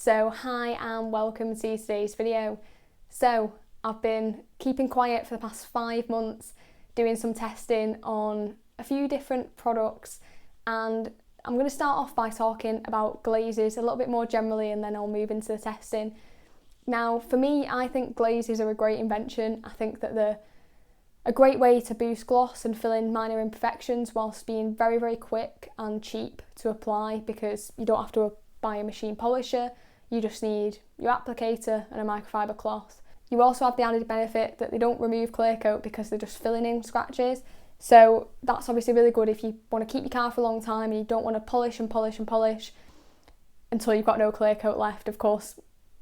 So hi and welcome to today's video. So I've been keeping quiet for the past 5 months, doing some testing on a few different products, and I'm going to start off by talking about glazes a little bit more generally, and then I'll move into the testing. Now for me, I think glazes are a great invention. I think that they're a great way to boost gloss and fill in minor imperfections whilst being very, very quick and cheap to apply, because you don't have to buy a machine polisher, you just need your applicator and a microfiber cloth. You also have the added benefit that they don't remove clear coat because they're just filling in scratches. So that's obviously really good if you want to keep your car for a long time and you don't want to polish and polish and polish until you've got no clear coat left. Of course,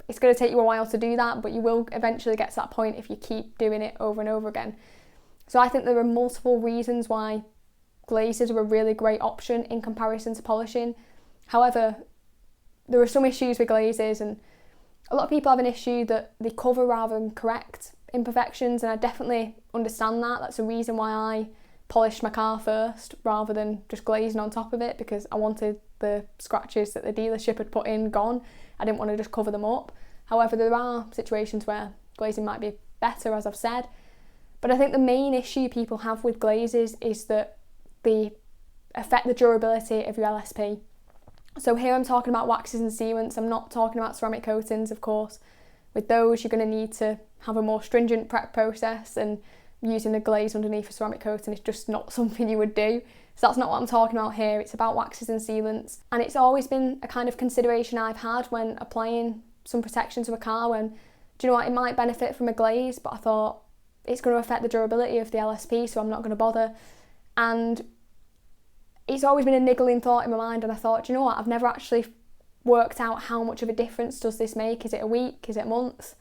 it's going to take you a while to do that, but you will eventually get to that point if you keep doing it over and over again. So I think there are multiple reasons why glazes are a really great option in comparison to polishing. However, there are some issues with glazes, and a lot of people have an issue that they cover rather than correct imperfections, and I definitely understand that. That's the reason why I polished my car first rather than just glazing on top of it, because I wanted the scratches that the dealership had put in gone. I didn't want to just cover them up. However, there are situations where glazing might be better, as I've said. But I think the main issue people have with glazes is that they affect the durability of your LSP. So here I'm talking about waxes and sealants. I'm not talking about ceramic coatings, of course. With those, you're going to need to have a more stringent prep process, and using a glaze underneath a ceramic coating is just not something you would do. So that's not what I'm talking about here. It's about waxes and sealants. And it's always been a kind of consideration I've had when applying some protection to a car, when, do you know what, it might benefit from a glaze, but I thought it's going to affect the durability of the LSP, so I'm not going to bother. And it's always been a niggling thought in my mind, and I thought, do you know what, I've never actually worked out how much of a difference does this make. Is it a week? Is it a month?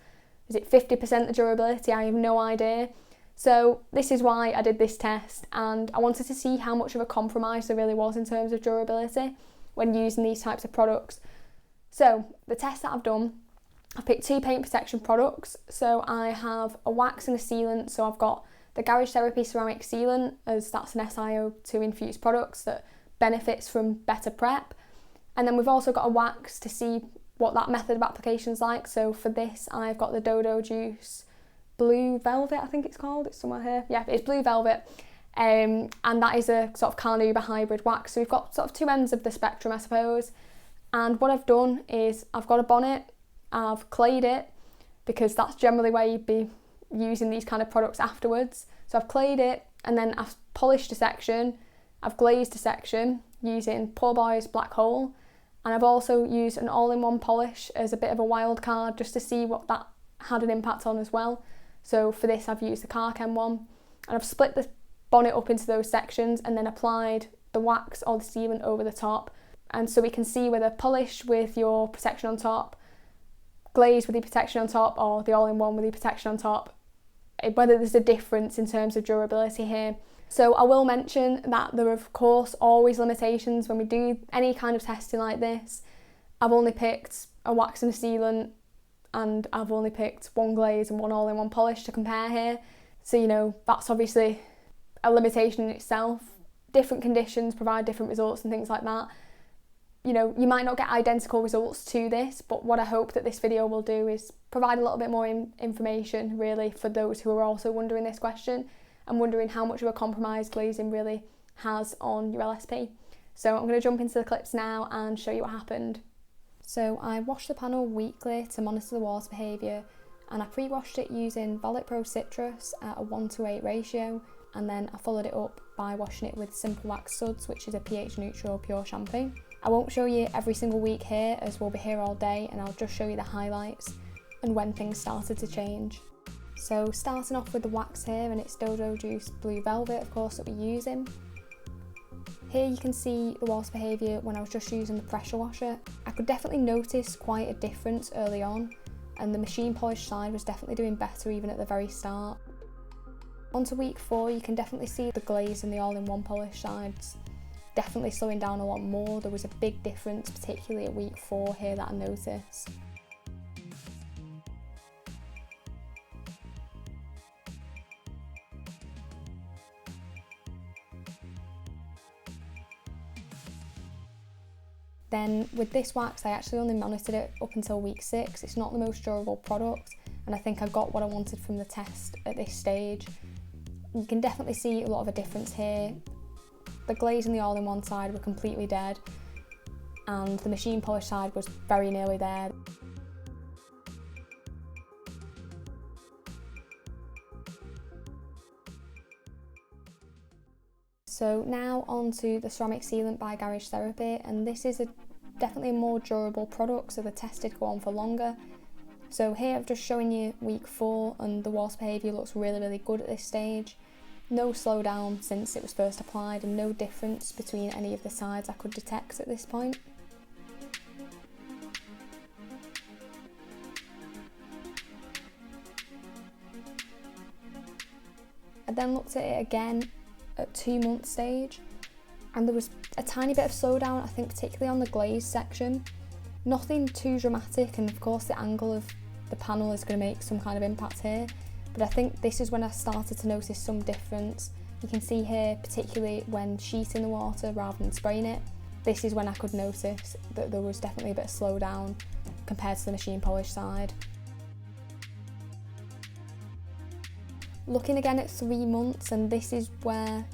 Is it 50% the durability? I have no idea. So this is why I did this test, and I wanted to see how much of a compromise there really was in terms of durability when using these types of products. So the test that I've done, I've picked 2 paint protection products. So I have a wax and a sealant. So I've got the Garage Therapy Ceramic Sealant, as that's an SiO2 infused product that benefits from better prep. And then we've also got a wax to see what that method of application is like. So for this, I've got the Dodo Juice Blue Velvet, I think it's called. It's somewhere here. Yeah, it's Blue Velvet. And that is a sort of Carnauba hybrid wax. So we've got sort of 2 ends of the spectrum, I suppose. And what I've done is I've got a bonnet, I've clayed it, because that's generally where you'd be using these kind of products afterwards. So I've clayed it, and then I've polished a section, I've glazed a section using Poorboy's Black Hole, and I've also used an all-in-one polish as a bit of a wild card just to see what that had an impact on as well. So for this I've used the Car Chem one, and I've split the bonnet up into those sections and then applied the wax or the sealant over the top. And so we can see whether polish with your protection on top, glaze with the protection on top, or the all-in-one with the protection on top, whether there's a difference in terms of durability here. So I will mention that there are of course always limitations when we do any kind of testing like this. I've only picked a wax and a sealant, and I've only picked 1 glaze and 1 all-in-one polish to compare here. So, you know, that's obviously a limitation in itself. Different conditions provide different results and things like that. You know, you might not get identical results to this, but what I hope that this video will do is provide a little bit more information really for those who are also wondering this question and wondering how much of a compromise glazing really has on your LSP. So I'm going to jump into the clips now and show you what happened. So I washed the panel weekly to monitor the water behaviour, and I pre-washed it using Valet Pro Citrus at a 1:8 ratio, and then I followed it up by washing it with Simple Wax Suds, which is a pH neutral pure shampoo. I won't show you every single week here, as we'll be here all day, and I'll just show you the highlights and when things started to change. So starting off with the wax here, and it's Dodo Juice Blue Velvet, of course, that we're using. Here you can see the water behaviour when I was just using the pressure washer. I could definitely notice quite a difference early on, and the machine polish side was definitely doing better even at the very start. On to week 4, you can definitely see the glaze and the all-in-one polish sides definitely slowing down a lot more. There was a big difference, particularly at week 4 here, that I noticed. Then with this wax, I actually only monitored it up until week 6. It's not the most durable product, and I think I got what I wanted from the test at this stage. You can definitely see a lot of a difference here. The glaze and the all-in-one side were completely dead, and the machine polish side was very nearly there. So now on to the ceramic sealant by Garage Therapy, and this is definitely a more durable product, so the test did go on for longer. So here I've just shown you week 4, and the water behaviour looks really good at this stage. No slowdown since it was first applied, and no difference between any of the sides I could detect at this point. I then looked at it again at 2 month stage, and there was a tiny bit of slowdown, I think particularly on the glaze section. Nothing too dramatic, and of course the angle of the panel is going to make some kind of impact here, but I think this is when I started to notice some difference. You can see here, particularly when sheeting the water rather than spraying it, this is when I could notice that there was definitely a bit of slowdown compared to the machine polish side. Looking again at 3 months, and this is where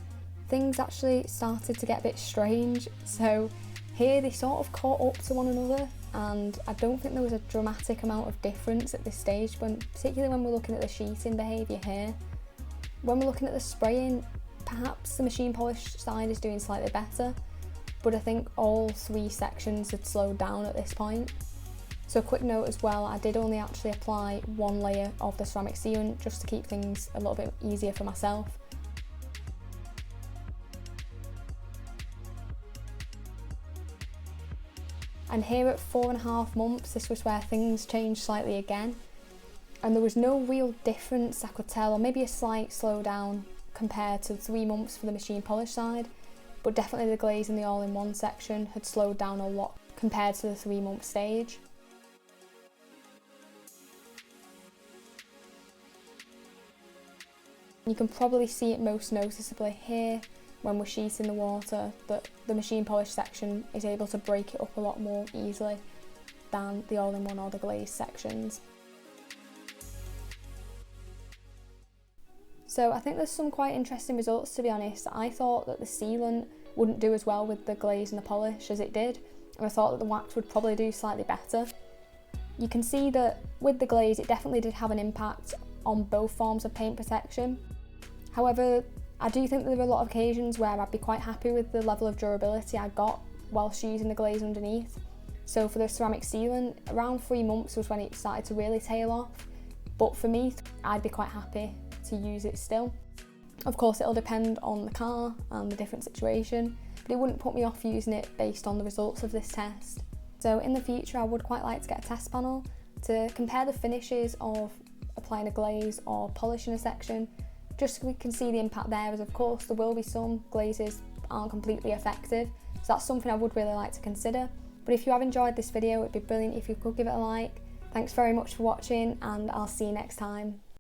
things actually started to get a bit strange. So here they sort of caught up to one another, and I don't think there was a dramatic amount of difference at this stage, particularly when we're looking at the sheeting behaviour here. When we're looking at the spraying, perhaps the machine polish side is doing slightly better, but I think all 3 sections had slowed down at this point. So a quick note as well, I did only actually apply 1 layer of the ceramic sealant just to keep things a little bit easier for myself. And here at 4.5 months, this was where things changed slightly again, and there was no real difference I could tell, or maybe a slight slowdown compared to 3 months for the machine polish side, but definitely the glaze in the all-in-one section had slowed down a lot compared to the 3 month stage. You can probably see it most noticeably here when we're sheeting the water, that the machine polish section is able to break it up a lot more easily than the all-in-one or the glaze sections. So I think there's some quite interesting results, to be honest. I thought that the sealant wouldn't do as well with the glaze and the polish as it did, and I thought that the wax would probably do slightly better. You can see that with the glaze it definitely did have an impact on both forms of paint protection. However, I do think there were a lot of occasions where I'd be quite happy with the level of durability I got whilst using the glaze underneath. So for the ceramic sealant, around 3 months was when it started to really tail off, but for me, I'd be quite happy to use it still. Of course, it'll depend on the car and the different situation, but it wouldn't put me off using it based on the results of this test. So in the future, I would quite like to get a test panel to compare the finishes of applying a glaze or polishing a section, just so we can see the impact there, as of course there will be some glazes aren't completely effective, so that's something I would really like to consider. But if you have enjoyed this video, it'd be brilliant if you could give it a like. Thanks very much for watching, and I'll see you next time.